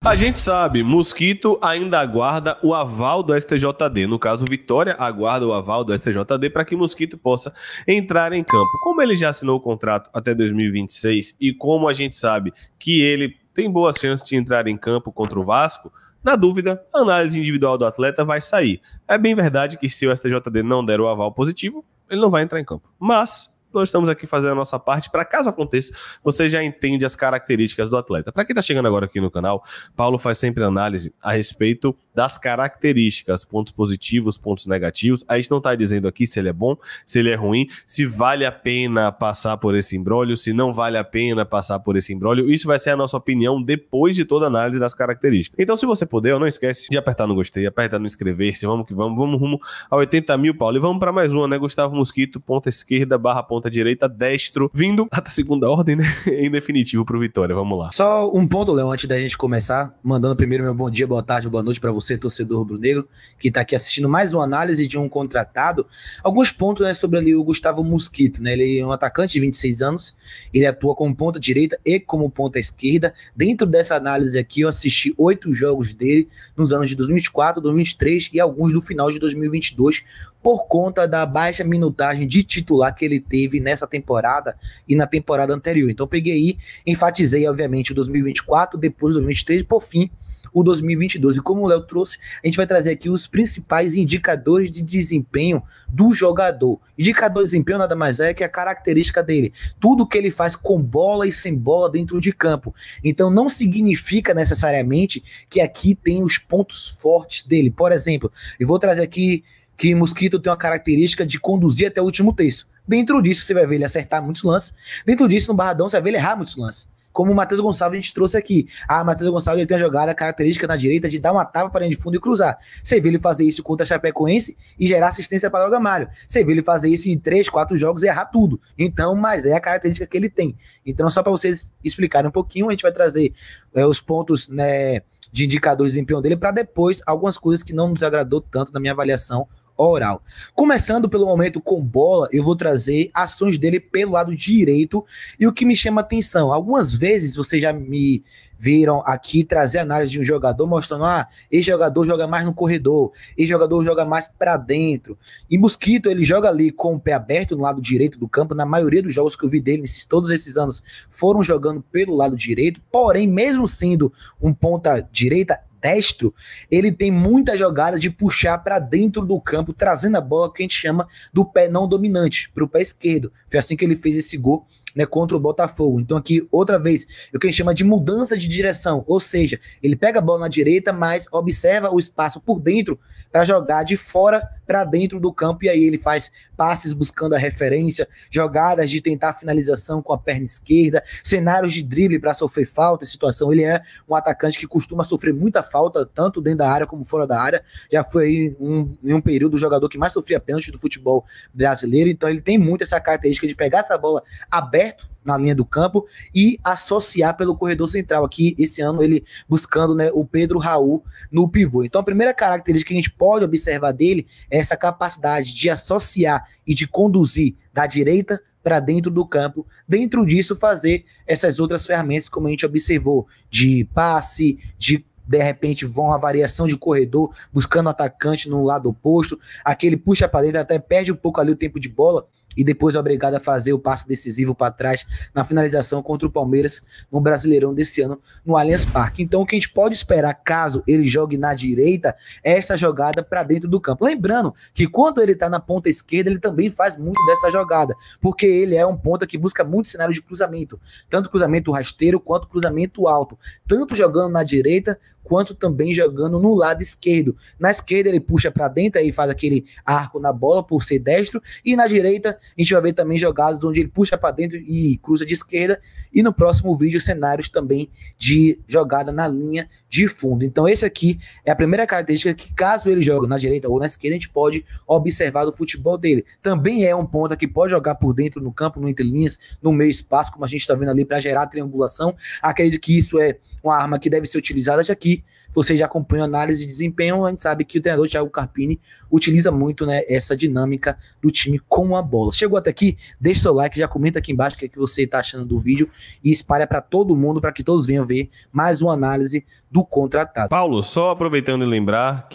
A gente sabe, Mosquito ainda aguarda o aval do STJD. No caso, Vitória aguarda o aval do STJD para que Mosquito possa entrar em campo. Como ele já assinou o contrato até 2026 e como a gente sabe que ele tem boas chances de entrar em campo contra o Vasco, na dúvida, a análise individual do atleta vai sair. É bem verdade que se o STJD não der o aval positivo, ele não vai entrar em campo. Mas nós estamos aqui fazendo a nossa parte para, caso aconteça, você já entende as características do atleta. Para quem está chegando agora aqui no canal, Paulo faz sempre análise a respeito das características, pontos positivos, pontos negativos. A gente não está dizendo aqui se ele é bom, se ele é ruim, se vale a pena passar por esse imbróglio, se não vale a pena passar por esse imbróglio. Isso vai ser a nossa opinião depois de toda a análise das características. Então, se você puder, não esquece de apertar no gostei, apertar no inscrever-se, vamos que vamos rumo a 80 mil, Paulo. E vamos para mais uma, né? Gustavo Mosquito, ponta esquerda, ponta direita, destro, vindo até a segunda ordem, né? Em definitivo pro Vitória, vamos lá. Só um ponto, Léo, antes da gente começar, mandando primeiro meu bom dia, boa tarde, boa noite para você, torcedor rubro-negro, que tá aqui assistindo mais uma análise de um contratado. Alguns pontos, né, sobre ali o Gustavo Mosquito, né? Ele é um atacante de 26 anos, ele atua como ponta direita e como ponta esquerda. Dentro dessa análise aqui, eu assisti 8 jogos dele nos anos de 2024, 2023 e alguns do final de 2022, por conta da baixa minutagem de titular que ele teve nessa temporada e na temporada anterior. Então peguei aí, enfatizei obviamente o 2024, depois o 2023 e por fim o 2022. E como o Léo trouxe, a gente vai trazer aqui os principais indicadores de desempenho do jogador. Indicador de desempenho nada mais é que a característica dele. Tudo que ele faz com bola e sem bola dentro de campo. Então não significa necessariamente que aqui tem os pontos fortes dele. Por exemplo, eu vou trazer aqui que Mosquito tem uma característica de conduzir até o último terço. Dentro disso, você vai ver ele acertar muitos lances. Dentro disso, no Barradão, você vai ver ele errar muitos lances. Como o Matheus Gonçalves a gente trouxe aqui. Matheus Gonçalves ele tem a jogada característica na direita de dar uma tapa para a linha de fundo e cruzar. Você vê ele fazer isso contra a Chapecoense e gerar assistência para o Gamalho. Você vê ele fazer isso em 3, 4 jogos e errar tudo. Então, mas é a característica que ele tem. Então, só para vocês explicarem um pouquinho, a gente vai trazer os pontos, né, de indicador de desempenho dele para depois algumas coisas que não nos agradou tanto na minha avaliação oral. Começando pelo momento com bola, eu vou trazer ações dele pelo lado direito e o que me chama atenção, algumas vezes vocês já me viram aqui trazer análise de um jogador mostrando, esse jogador joga mais no corredor, esse jogador joga mais para dentro, e Mosquito ele joga ali com o pé aberto no lado direito do campo. Na maioria dos jogos que eu vi dele, todos esses anos, foram jogando pelo lado direito, porém, mesmo sendo um ponta direita, destro, ele tem muitas jogadas de puxar para dentro do campo, trazendo a bola que a gente chama do pé não dominante, para o pé esquerdo. Foi assim que ele fez esse gol, né, contra o Botafogo. Então aqui, outra vez, o que a gente chama de mudança de direção, ou seja, ele pega a bola na direita, mas observa o espaço por dentro para jogar de fora para dentro do campo, e aí ele faz passes buscando a referência, jogadas de tentar finalização com a perna esquerda, cenários de drible para sofrer falta, situação. Ele é um atacante que costuma sofrer muita falta, tanto dentro da área como fora da área. Já foi aí em um período o jogador que mais sofria pênalti do futebol brasileiro, então ele tem muito essa característica de pegar essa bola aberto na linha do campo e associar pelo corredor central. Aqui, esse ano, ele buscando, né, o Pedro Raul no pivô. Então, a primeira característica que a gente pode observar dele é essa capacidade de associar e de conduzir da direita para dentro do campo. Dentro disso, fazer essas outras ferramentas, como a gente observou, de passe, de repente vão a variação de corredor, buscando o atacante no lado oposto, aquele puxa para dentro, até perde um pouco ali o tempo de bola, e depois é obrigado a fazer o passe decisivo para trás na finalização contra o Palmeiras no Brasileirão desse ano no Allianz Parque. Então o que a gente pode esperar caso ele jogue na direita é essa jogada para dentro do campo. Lembrando que quando ele está na ponta esquerda, ele também faz muito dessa jogada, porque ele é um ponta que busca muito cenário de cruzamento, tanto cruzamento rasteiro quanto cruzamento alto, tanto jogando na direita quanto também jogando no lado esquerdo. Na esquerda ele puxa para dentro, aí faz aquele arco na bola por ser destro, e na direita a gente vai ver também jogadas onde ele puxa para dentro e cruza de esquerda, e no próximo vídeo cenários também de jogada na linha de fundo. Então esse aqui é a primeira característica que, caso ele jogue na direita ou na esquerda, a gente pode observar do futebol dele. Também é um ponta que pode jogar por dentro no campo, no entrelinhas, no meio espaço, como a gente está vendo ali, para gerar triangulação. Acredito que isso é uma arma que deve ser utilizada, já que vocês já acompanham a análise de desempenho, a gente sabe que o treinador Thiago Carpini utiliza muito, né, essa dinâmica do time com a bola. Chegou até aqui? Deixa o seu like, já comenta aqui embaixo o que, é que você está achando do vídeo e espalha para todo mundo, para que todos venham ver mais uma análise do contratado. Paulo, só aproveitando e lembrar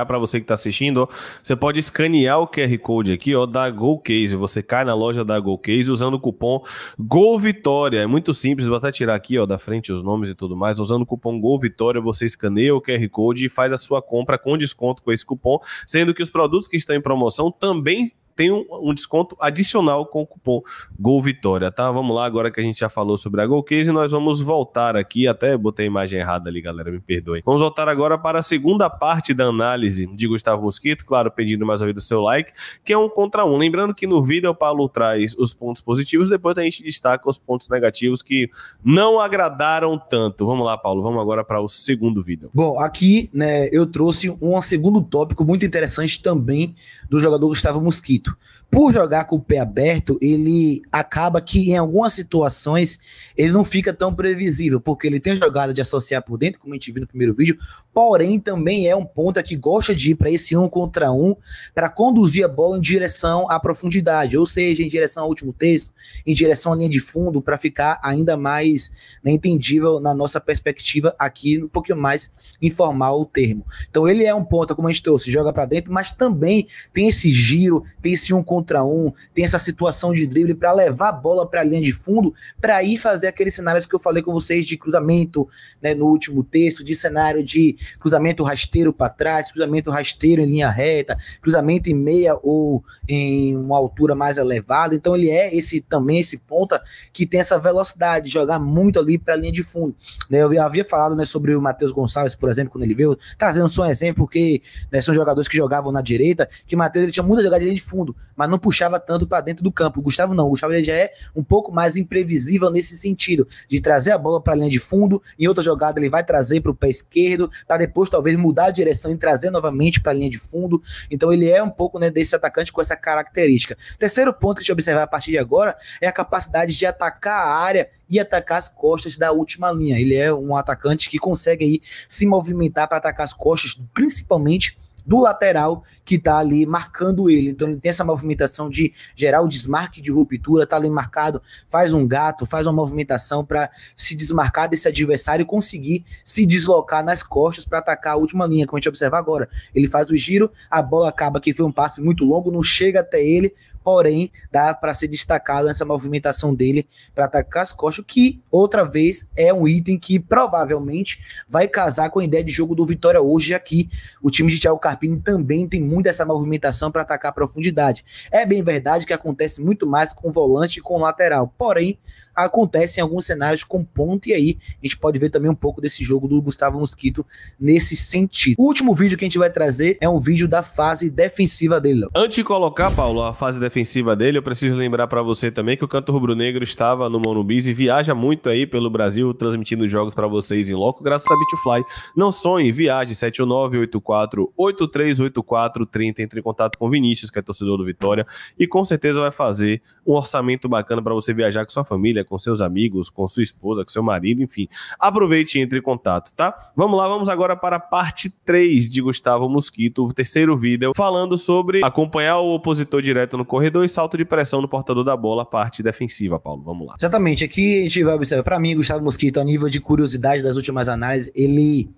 para você que está assistindo, ó, você pode escanear o QR Code aqui, ó, da GoCase. Você cai na loja da GoCase usando o cupom GOLVITORIA. É muito simples, basta tirar aqui, ó, da frente os nomes e tudo mais. Usando o cupom GOLVITORIA, você escaneia o QR Code e faz a sua compra com desconto com esse cupom, sendo que os produtos que estão em promoção também tem um desconto adicional com o cupom GOLVITORIA, tá? Vamos lá, agora que a gente já falou sobre a GoCase, nós vamos voltar aqui, até botei a imagem errada ali, galera, me perdoem. Vamos voltar agora para a segunda parte da análise de Gustavo Mosquito, claro, pedindo mais uma vez o seu like, que é um contra um. Lembrando que no vídeo o Paulo traz os pontos positivos, depois a gente destaca os pontos negativos que não agradaram tanto. Vamos lá, Paulo, vamos agora para o segundo vídeo. Bom, aqui, né, eu trouxe um segundo tópico muito interessante também do jogador Gustavo Mosquito. Por jogar com o pé aberto, ele acaba que em algumas situações ele não fica tão previsível, porque ele tem jogada de associar por dentro, como a gente viu no primeiro vídeo, porém também é um ponta que gosta de ir para esse 1 contra 1 para conduzir a bola em direção à profundidade, ou seja, em direção ao último terço, em direção à linha de fundo, para ficar ainda mais, né, entendível na nossa perspectiva aqui, um pouquinho mais informal o termo. Então ele é um ponta, como a gente trouxe, joga para dentro, mas também tem esse giro, tem esse 1 contra 1, tem essa situação de drible para levar a bola para a linha de fundo, para ir fazer aqueles cenários que eu falei com vocês de cruzamento, né, no último terço, de cenário de cruzamento rasteiro para trás, cruzamento rasteiro em linha reta, cruzamento em meia ou em uma altura mais elevada. Então ele é também esse ponta que tem essa velocidade de jogar muito ali para a linha de fundo, né? Eu havia falado, né, sobre o Matheus Gonçalves, por exemplo, quando ele veio, trazendo só um exemplo, porque, né, são jogadores que jogavam na direita, que o Matheus ele tinha muita jogada de linha de fundo, mas não puxava tanto para dentro do campo. O Gustavo não, o Gustavo ele já é um pouco mais imprevisível nesse sentido, de trazer a bola para a linha de fundo, em outra jogada ele vai trazer para o pé esquerdo, para depois talvez mudar a direção e trazer novamente para a linha de fundo. Então ele é um pouco, né, desse atacante com essa característica. Terceiro ponto que a gente observar a partir de agora é a capacidade de atacar a área e atacar as costas da última linha. Ele é um atacante que consegue aí se movimentar para atacar as costas, principalmente do lateral que tá ali marcando ele. Então ele tem essa movimentação de gerar o desmarque de ruptura, tá ali marcado, faz um gato, faz uma movimentação para se desmarcar desse adversário e conseguir se deslocar nas costas para atacar a última linha, como a gente observa agora. Ele faz o giro, a bola acaba que foi um passe muito longo, não chega até ele, porém dá para ser destacado essa movimentação dele para atacar as costas, que outra vez é um item que provavelmente vai casar com a ideia de jogo do Vitória hoje aqui. O time de Thiago Carpini também tem muito essa movimentação para atacar a profundidade. É bem verdade que acontece muito mais com volante e com lateral, porém acontece em alguns cenários com ponta, e aí a gente pode ver também um pouco desse jogo do Gustavo Mosquito nesse sentido. O último vídeo que a gente vai trazer é um vídeo da fase defensiva dele. Antes de colocar, Paulo, a fase defensiva dele, eu preciso lembrar para você também que o Canto Rubro-Negro estava no Monumbis e viaja muito aí pelo Brasil, transmitindo jogos para vocês em loco, graças a Bitfly. Não sonhe, viaje 71984838430, entre em contato com o Vinícius, que é torcedor do Vitória, e com certeza vai fazer um orçamento bacana para você viajar com sua família, com seus amigos, com sua esposa, com seu marido, enfim. Aproveite e entre em contato, tá? Vamos lá, vamos agora para a parte 3 de Gustavo Mosquito, o terceiro vídeo, falando sobre acompanhar o opositor direto no corredor e salto de pressão no portador da bola, parte defensiva, Paulo. Vamos lá. Exatamente, aqui a gente vai observar, para mim, Gustavo Mosquito, a nível de curiosidade das últimas análises, ele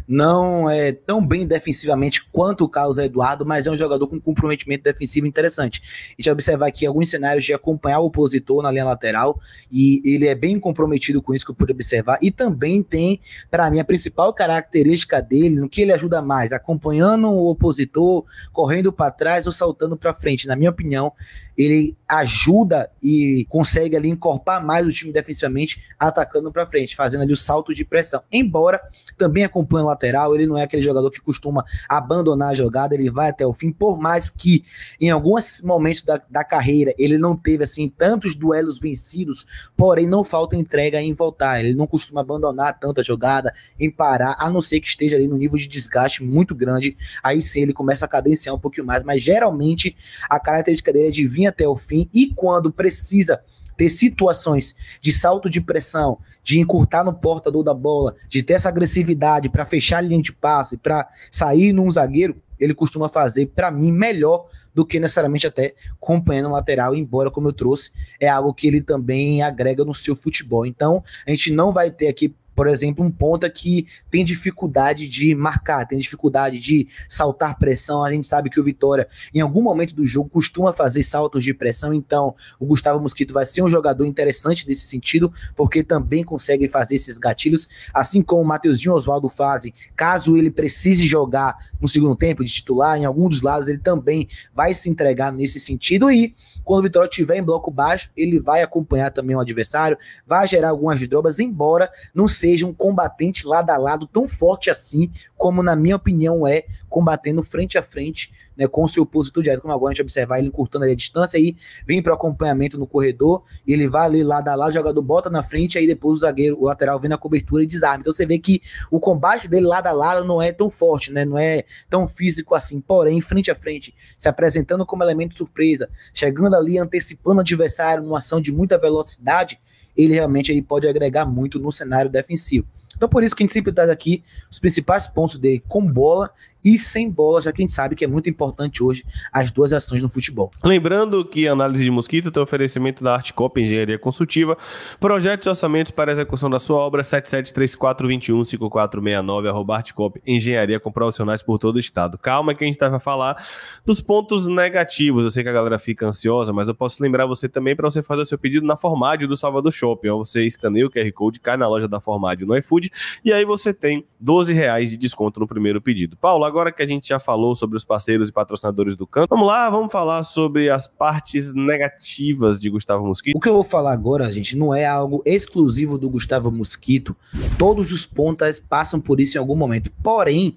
não é tão bem defensivamente quanto o Carlos Eduardo, mas é um jogador com comprometimento defensivo interessante. A gente vai observar aqui alguns cenários de acompanhar o opositor na linha lateral, e ele é bem comprometido com isso, que eu pude observar, e também tem, para mim, a principal característica dele, no que ele ajuda mais, acompanhando o opositor, correndo para trás ou saltando para frente. Na minha opinião, ele ajuda e consegue ali encorpar mais o time defensivamente, atacando para frente, fazendo ali o salto de pressão. Embora também acompanhe o lateral, ele não é aquele jogador que costuma abandonar a jogada, ele vai até o fim, por mais que em alguns momentos da carreira ele não teve assim tantos duelos vencidos, porém não falta entrega em voltar, ele não costuma abandonar tanto a jogada, em parar, a não ser que esteja ali no nível de desgaste muito grande, aí sim ele começa a cadenciar um pouquinho mais, mas geralmente a característica dele é de vir até o fim, e quando precisa ter situações de salto de pressão, de encurtar no portador da bola, de ter essa agressividade para fechar a linha de passe, para sair num zagueiro, ele costuma fazer, para mim, melhor do que necessariamente até acompanhando o lateral, embora, como eu trouxe, é algo que ele também agrega no seu futebol. Então, a gente não vai ter aqui Por exemplo, um ponta que tem dificuldade de marcar, tem dificuldade de saltar pressão. A gente sabe que o Vitória, em algum momento do jogo, costuma fazer saltos de pressão, então o Gustavo Mosquito vai ser um jogador interessante nesse sentido, porque também consegue fazer esses gatilhos, assim como o Mateuzinho Osvaldo fazem. Caso ele precise jogar no segundo tempo de titular, em algum dos lados ele também vai se entregar nesse sentido, e quando o Vitória estiver em bloco baixo, ele vai acompanhar também o adversário, vai gerar algumas drobas, embora não seja um combatente lado a lado tão forte assim, como na minha opinião é, combatendo frente a frente, né, com o seu opositor direto, como agora a gente observar ele encurtando ali a distância, aí vem para o acompanhamento no corredor, ele vai ali lado a lado, o jogador bota na frente, aí depois o zagueiro, o lateral vem na cobertura e desarma. Então você vê que o combate dele lado a lado não é tão forte, né, não é tão físico assim, porém, frente a frente, se apresentando como elemento surpresa, chegando ali, antecipando o adversário numa ação de muita velocidade, ele realmente ele pode agregar muito no cenário defensivo. Então por isso que a gente sempre traz aqui os principais pontos dele com bola e sem bola, já que a gente sabe que é muito importante hoje as duas ações no futebol. Lembrando que a análise de Mosquito tem oferecimento da Artcop Engenharia Consultiva, projetos e orçamentos para a execução da sua obra, 7734215469, @Artcop Engenharia, com profissionais por todo o estado. Calma que a gente vai falar dos pontos negativos. Eu sei que a galera fica ansiosa, mas eu posso lembrar você também para você fazer seu pedido na Formadio do Salvador Shopping. Você escaneia o QR Code, cai na loja da Formadio no iFood e aí você tem R$12 de desconto no primeiro pedido. Paulo, agora que a gente já falou sobre os parceiros e patrocinadores do canto, vamos lá, vamos falar sobre as partes negativas de Gustavo Mosquito. O que eu vou falar agora, gente, não é algo exclusivo do Gustavo Mosquito. Todos os pontas passam por isso em algum momento. Porém,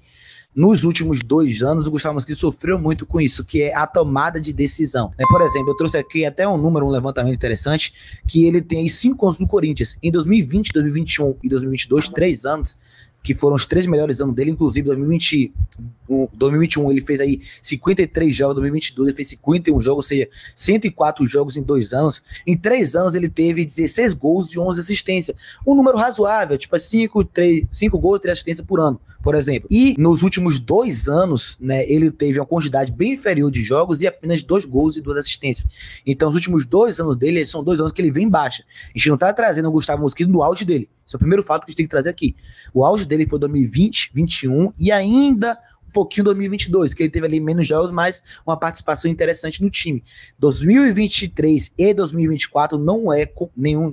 nos últimos 2 anos, o Gustavo Mosquito sofreu muito com isso, que é a tomada de decisão. Por exemplo, eu trouxe aqui até um número, um levantamento interessante, que ele tem aí 5 anos no Corinthians. Em 2020, 2021 e 2022, 3 anos, que foram os 3 melhores anos dele, inclusive 2021 ele fez aí 53 jogos, 2022 ele fez 51 jogos, ou seja, 104 jogos em 2 anos. Em 3 anos ele teve 16 gols e 11 assistências, um número razoável, tipo 5 gols e 3 assistências por ano, por exemplo. E nos últimos 2 anos, né, ele teve uma quantidade bem inferior de jogos e apenas 2 gols e 2 assistências. Então os últimos 2 anos dele são 2 anos que ele vem baixa. A gente não tá trazendo o Gustavo Mosquito no auge dele. Esse é o primeiro fato que a gente tem que trazer aqui. O auge dele foi 2020, 2021 e ainda um pouquinho 2022, que ele teve ali menos jogos, mas uma participação interessante no time. 2023 e 2024 não é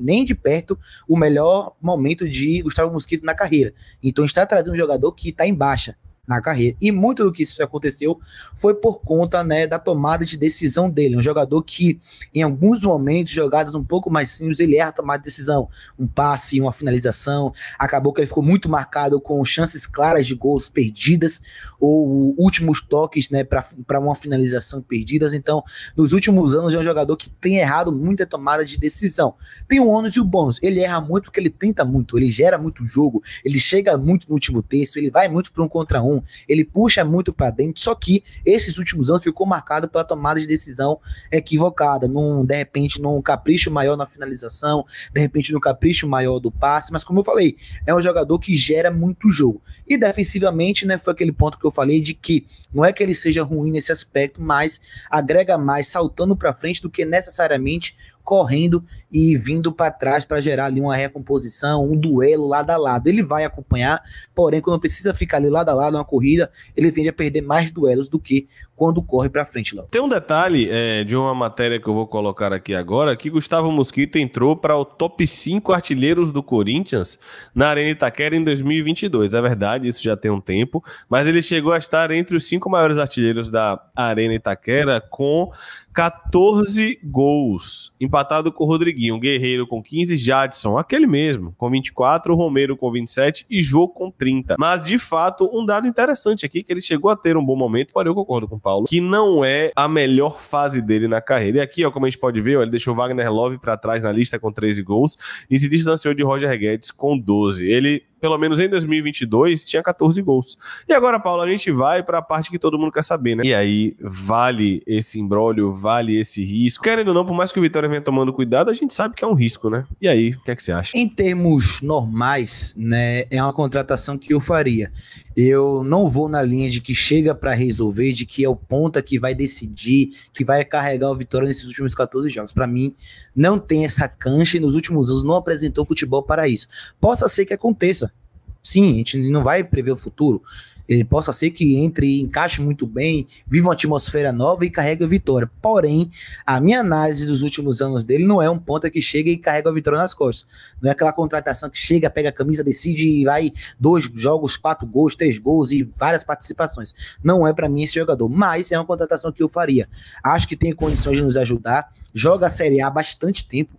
nem de perto o melhor momento de Gustavo Mosquito na carreira. Então a gente está trazendo um jogador que está em baixa na carreira. E muito do que isso aconteceu foi por conta, né, da tomada de decisão dele. Um jogador que, em alguns momentos, jogadas um pouco mais simples, ele erra a tomada de decisão. Um passe, uma finalização. Acabou que ele ficou muito marcado com chances claras de gols perdidas ou últimos toques, né, para uma finalização perdidas. Então, nos últimos anos, é um jogador que tem errado muito a tomada de decisão. Tem o ônus e o bônus. Ele erra muito porque ele tenta muito, ele gera muito jogo, ele chega muito no último terço, ele vai muito para um contra um, ele puxa muito para dentro, só que esses últimos anos ficou marcado pela tomada de decisão equivocada, de repente num capricho maior na finalização, de repente num capricho maior do passe, mas como eu falei, é um jogador que gera muito jogo. E defensivamente, né, foi aquele ponto que eu falei de que não é que ele seja ruim nesse aspecto, mas agrega mais saltando para frente do que necessariamente correndo e vindo para trás para gerar ali uma recomposição, um duelo lado a lado. Ele vai acompanhar, porém, quando precisa ficar ali lado a lado, uma corrida, ele tende a perder mais duelos do que quando corre para frente, Léo. Tem um detalhe de uma matéria que eu vou colocar aqui agora, que Gustavo Mosquito entrou para o top 5 artilheiros do Corinthians na Arena Itaquera em 2022. É verdade, isso já tem um tempo, mas ele chegou a estar entre os 5 maiores artilheiros da Arena Itaquera com 14 gols, empatado com o Rodriguinho, Guerreiro com 15, Jadson, aquele mesmo, com 24, Romero com 27 e Jô com 30. Mas, de fato, um dado interessante aqui, que ele chegou a ter um bom momento, porém eu concordo com o Paulo, que não é a melhor fase dele na carreira. E aqui, ó, como a gente pode ver, ó, ele deixou Wagner Love para trás na lista com 13 gols e se distanciou de Roger Guedes com 12. Ele, pelo menos em 2022, tinha 14 gols. E agora, Paulo, a gente vai para a parte que todo mundo quer saber, né? E aí, vale esse imbróglio, vale esse risco? Querendo ou não, por mais que o Vitória venha tomando cuidado, a gente sabe que é um risco, né? E aí, o que é que você acha? Em termos normais, né, é uma contratação que eu faria. Eu não vou na linha de que chega para resolver, de que é o ponta que vai decidir, que vai carregar o Vitória nesses últimos 14 jogos. Para mim, não tem essa cancha e nos últimos anos não apresentou futebol para isso. Possa ser que aconteça. Sim, a gente não vai prever o futuro. Ele possa ser que entre e encaixe muito bem, viva uma atmosfera nova e carregue a vitória. Porém, a minha análise dos últimos anos dele não é um ponta que chega e carrega a vitória nas costas. Não é aquela contratação que chega, pega a camisa, decide e vai 2 jogos, 4 gols, 3 gols e várias participações. Não é para mim esse jogador, mas é uma contratação que eu faria. Acho que tem condições de nos ajudar, joga a Série A há bastante tempo.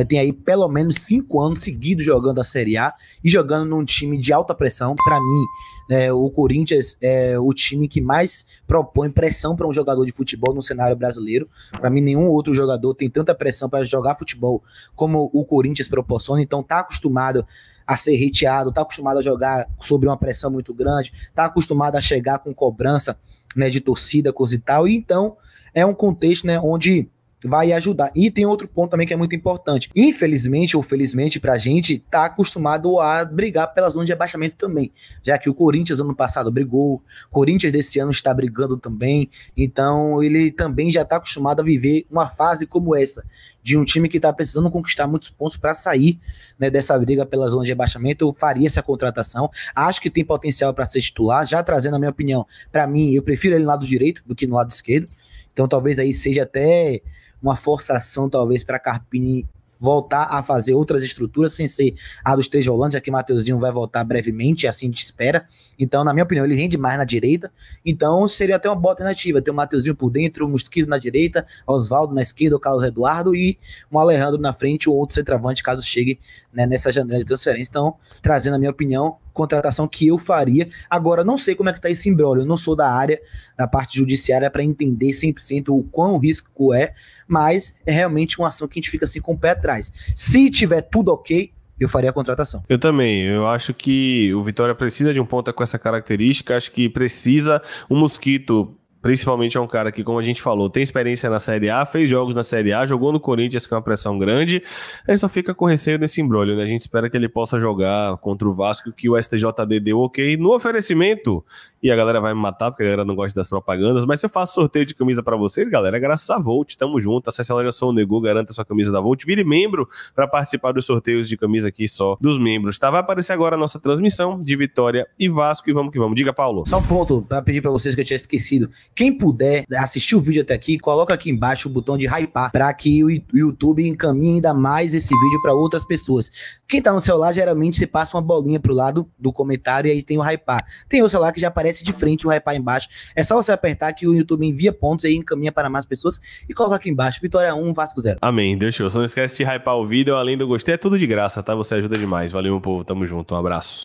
Tem aí pelo menos 5 anos seguidos jogando a Série A e jogando num time de alta pressão. Para mim, o Corinthians é o time que mais propõe pressão para um jogador de futebol no cenário brasileiro. Para mim, nenhum outro jogador tem tanta pressão para jogar futebol como o Corinthians proporciona. Então, tá acostumado a ser hateado, tá acostumado a jogar sob uma pressão muito grande, tá acostumado a chegar com cobrança, né, de torcida, coisa e tal. E então, é um contexto, né, onde vai ajudar. E tem outro ponto também que é muito importante. Infelizmente ou felizmente pra gente, tá acostumado a brigar pela zona de rebaixamento também. Já que o Corinthians ano passado brigou, o Corinthians desse ano está brigando também. Então ele também já tá acostumado a viver uma fase como essa, de um time que tá precisando conquistar muitos pontos para sair, né, dessa briga pela zona de rebaixamento. Eu faria essa contratação. Acho que tem potencial para ser titular. Já trazendo a minha opinião, para mim, eu prefiro ele no lado direito do que no lado esquerdo. Então talvez aí seja até uma forçação, talvez, para Carpini voltar a fazer outras estruturas, sem ser a dos 3 volantes, já que Mateuzinho vai voltar brevemente, assim a gente espera. Então, na minha opinião, ele rende mais na direita. Então, seria até uma boa alternativa, ter o Mateuzinho por dentro, o Mosquito na direita, Oswaldo na esquerda, o Carlos Eduardo e um Alejandro na frente, ou outro centroavante, caso chegue, né, nessa janela de transferência. Então, trazendo a minha opinião, contratação que eu faria. Agora, não sei como é que tá esse imbróglio, eu não sou da área, da parte judiciária, para entender 100% o quão risco é, mas é realmente uma ação que a gente fica assim com o pé atrás. Se tiver tudo ok, eu faria a contratação. Eu também, eu acho que o Vitória precisa de um ponta com essa característica, acho que precisa um Mosquito. Principalmente é um cara que, como a gente falou, tem experiência na Série A, fez jogos na Série A, jogou no Corinthians com uma pressão grande, a gente só fica com receio desse imbróglio, né? A gente espera que ele possa jogar contra o Vasco, que o STJD deu ok no oferecimento, e a galera vai me matar, porque a galera não gosta das propagandas, mas se eu faço sorteio de camisa pra vocês, galera, é graças a Volt, tamo junto, acesse a loja Sou Nego, garanta sua camisa da Volt, vire membro pra participar dos sorteios de camisa aqui só dos membros, tá? Vai aparecer agora a nossa transmissão de Vitória e Vasco, e vamos que vamos. Diga, Paulo. Só um ponto pra pedir pra vocês que eu tinha esquecido. Quem puder assistir o vídeo até aqui, coloca aqui embaixo o botão de hypar para que o YouTube encaminhe ainda mais esse vídeo para outras pessoas. Quem tá no celular, geralmente você passa uma bolinha pro lado do comentário e aí tem o hypar. Tem o celular que já aparece de frente o hypar embaixo. É só você apertar que o YouTube envia pontos e encaminha para mais pessoas e coloca aqui embaixo, Vitória 1, Vasco 0. Amém, Deus show. Só não esquece de hypar o vídeo, além do gostei, é tudo de graça, tá? Você ajuda demais. Valeu, meu povo, tamo junto, um abraço.